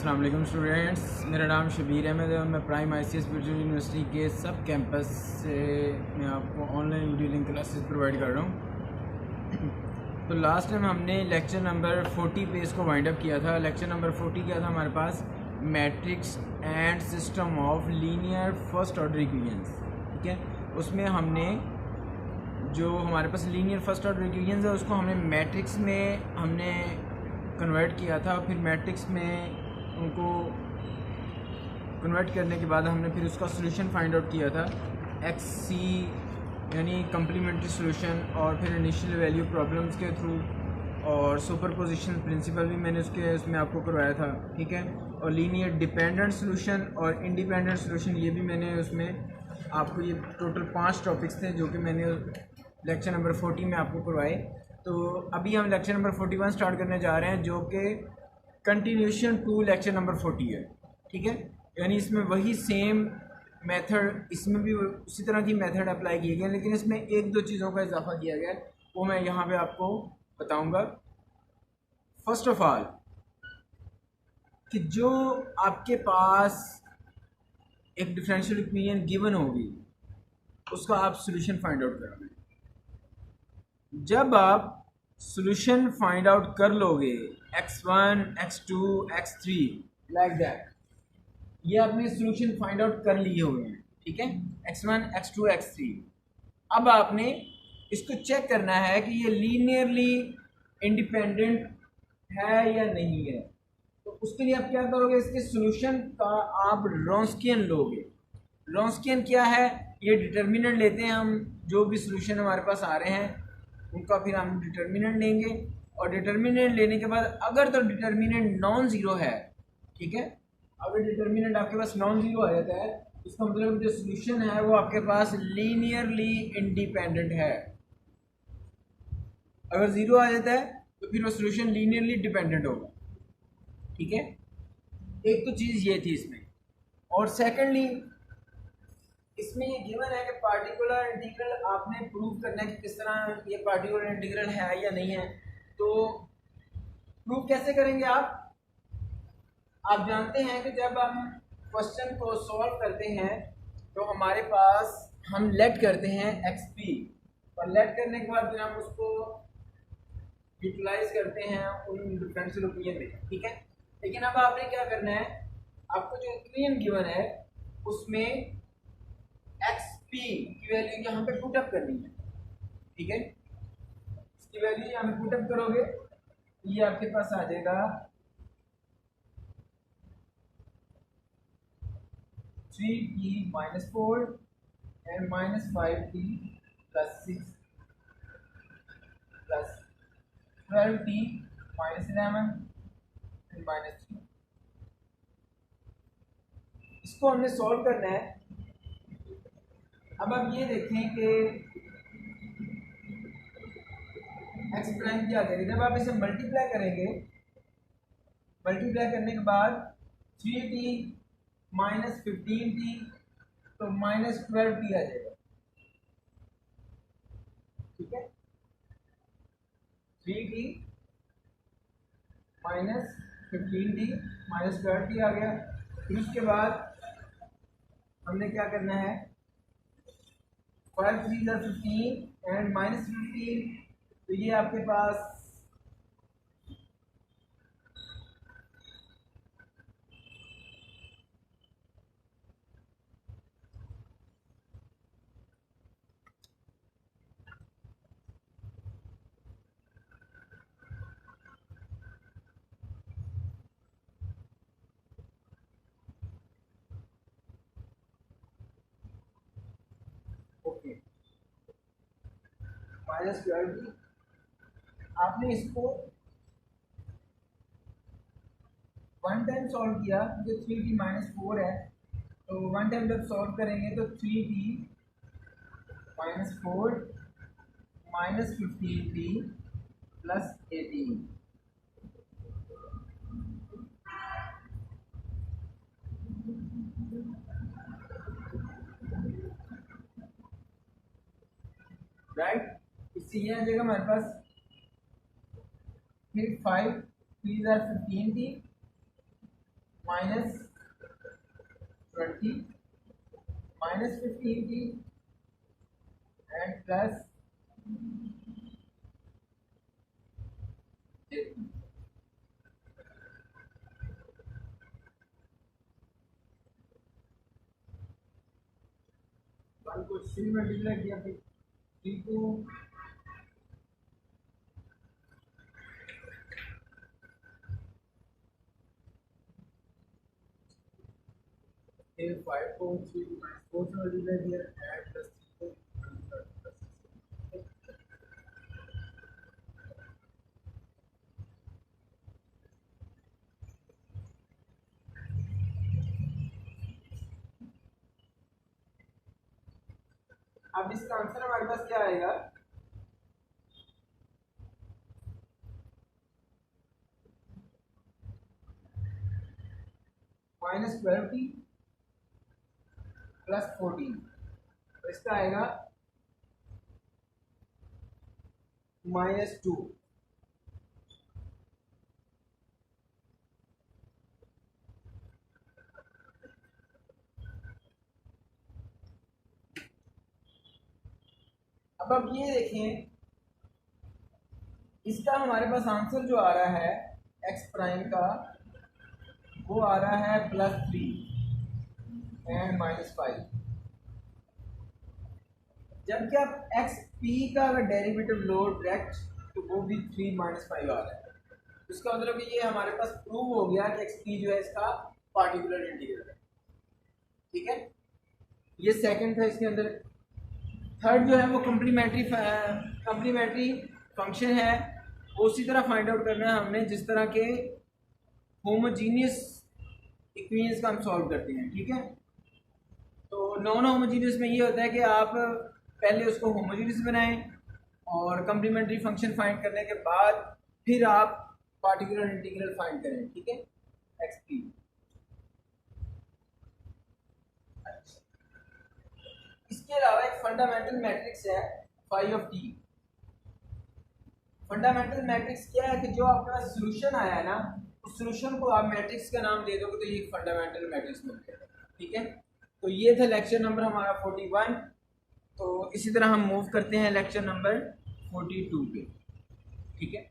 अस्सलाम वालेकुम स्टूडेंट्स, मेरा नाम शबीर अहमद है और मैं प्राइम ICS वर्चुअल यूनिवर्सिटी के सब कैंपस से मैं आपको online video link classes provide कर रहा हूँ। तो लास्ट टाइम हमने लेक्चर नंबर 40 पे इसको वाइंड अप किया था। लेक्चर नंबर 40 क्या था हमारे पास? Matrix and system of linear first order equations. ठीक है, उसमें हमने जो हमारे पास लीनियर फर्स्ट ऑर्डर इक्वेशंस है उसको हमने मैट्रिक्स में हमने कन्वर्ट किया था। फिर मैट्रिक्स में उनको कन्वर्ट करने के बाद हमने फिर उसका सोल्यूशन फाइंड आउट किया था, XC यानी कम्प्लीमेंट्री सोल्यूशन, और फिर इनिशियल वैल्यू प्रॉब्लम्स के थ्रू, और सुपरपोजिशन प्रिंसिपल भी मैंने उसमें आपको करवाया था। ठीक है, और लीनियर डिपेंडेंट सोल्यूशन और इंडिपेंडेंट सोल्यूशन ये भी मैंने उसमें आपको, ये टोटल 5 टॉपिक्स थे जो कि मैंने लेक्चर नंबर 40 में आपको करवाए। तो अभी हम लेक्चर नंबर 41 स्टार्ट करने जा रहे हैं जो कि कंटिन्यूशन टू लेक्चर नंबर 40 है। ठीक है, यानी इसमें वही सेम मेथड, इसमें भी उसी तरह की मेथड अप्लाई किए गए, लेकिन इसमें एक दो चीज़ों का इजाफा किया गया है, वो मैं यहाँ पे आपको बताऊँगा। फर्स्ट ऑफ ऑल कि जो आपके पास एक डिफरेंशियल इक्वेशन गिवन होगी उसका आप सोल्यूशन फाइंड आउट करोगे। जब आप सोल्यूशन फाइंड आउट कर लोगे x1 x2 x3 like that, ये आपने सोल्यूशन फाइंड आउट कर लिए हुए हैं। ठीक है, x1 x2 x3। अब आपने इसको चेक करना है कि ये लीनियरली इंडिपेंडेंट है या नहीं है। तो उसके लिए आप क्या करोगे, इसके सोल्यूशन का आप रॉन्स्कियन लोगे। रॉन्स्कियन क्या है? ये डिटर्मिनेंट लेते हैं हम, जो भी सोल्यूशन हमारे पास आ रहे हैं उनका फिर हम डिटर्मिनेंट लेंगे, और डिटर्मिनेंट लेने के बाद अगर तो डिटर्मिनेंट नॉन ज़ीरो है, ठीक है, अगर डिटर्मिनेंट आपके पास नॉन ज़ीरो आ जाता है इसका मतलब जो सोल्यूशन है वो आपके पास लीनियरली इंडिपेंडेंट है। अगर ज़ीरो आ जाता है तो फिर वो सोल्यूशन लीनियरली डिपेंडेंट होगा। ठीक है, एक तो चीज़ ये थी इसमें। और सेकेंडली इसमें ये गिवन है कि पार्टिकुलर इंटीग्रल आपने प्रूव करना है कि किस तरह ये पार्टिकुलर इंटीग्रल है या नहीं है। तो प्रूव कैसे करेंगे आप जानते हैं कि जब हम क्वेश्चन को सॉल्व करते हैं तो हमारे पास हम लेट करते हैं XP, और लेट करने के बाद फिर हम उसको यूटिलाइज करते हैं उन डिफरेंशियल इक्वेशन में। ठीक है, लेकिन अब आपने क्या करना है, आपको जो इक्वेशन गिवन है उसमें XP की वैल्यू यहाँ पे पुट अप करनी है। ठीक है, इसकी वैल्यू यहाँ पे पुट अप करोगे, ये आपके पास आ जाएगा 3t minus 4 and minus 5t plus 6 plus 12t minus 11 and minus 3। इसको हमने सॉल्व करना है। अब आप ये देखें कि x प्राइम क्या करेंगे, जब आप इसे मल्टीप्लाई करेंगे, मल्टीप्लाई करने के बाद 3t माइनस 15t तो माइनस 12t आ जाएगा। ठीक है, 3t minus 15t minus 12t आ गया। फिर उसके बाद हमने क्या करना है, 5 3 15 एंड माइनस 15, तो ये आपके पास ओके माइनस 12। आपने इसको वन टाइम सॉल्व किया क्योंकि 3t माइनस 4 है, तो वन टाइम जब सॉल्व करेंगे तो 3t minus 4 minus 15t plus 18। Right, इससे ये आ जाएगा हमारे पास फिर 5 3 15t -20 -15 की एंड प्लस 18। वन को 3 मल्टीप्लाई किया, फिर 3 को 5 को 3 4 से मल्टीप्लाई किया एंड प्लस 3 को अब इसका आंसर हमारे पास क्या आएगा? -12t प्लस 14, तो इसका आएगा -2। अब आप ये देखें, इसका हमारे पास आंसर जो आ रहा है एक्स प्राइम का, वो आ रहा है +3 एंड -5। जबकि आप एक्स पी का अगर डेरिवेटिव लो डायरेक्ट तो वो भी 3 -5 आ रहा है। इसका मतलब ये हमारे पास प्रूव हो गया कि एक्स पी जो है इसका पार्टिकुलर इंटीग्रल है। ठीक है, ये सेकंड था इसके अंदर। थर्ड जो है वो कम्प्लीमेंट्री फंक्शन है, वो उसी तरह फाइंड आउट करना है हमने जिस तरह के होमोजीनियस इक्वेशंस का हम सॉल्व करते हैं। ठीक है, तो नॉन होमोजीनियस में ये होता है कि आप पहले उसको होमोजीनियस बनाएं और कम्प्लीमेंट्री फंक्शन फाइंड करने के बाद फिर आप पार्टिकुलर इंटीग्रल फाइंड करें। ठीक है, एक्स पी। इसके अलावा एक फंडामेंटल मैट्रिक्स है phi of T. Fundamental matrix क्या है कि जो आपके पास सॉल्यूशन आया है ना, उस सॉल्यूशन को आप मैट्रिक्स का नाम दे दोगे तो ये फंडामेंटल मैट्रिक्स बन गया। ठीक है, तो ये था लेक्चर नंबर हमारा 41। तो इसी तरह हम मूव करते हैं लेक्चर नंबर 42 पे। ठीक है।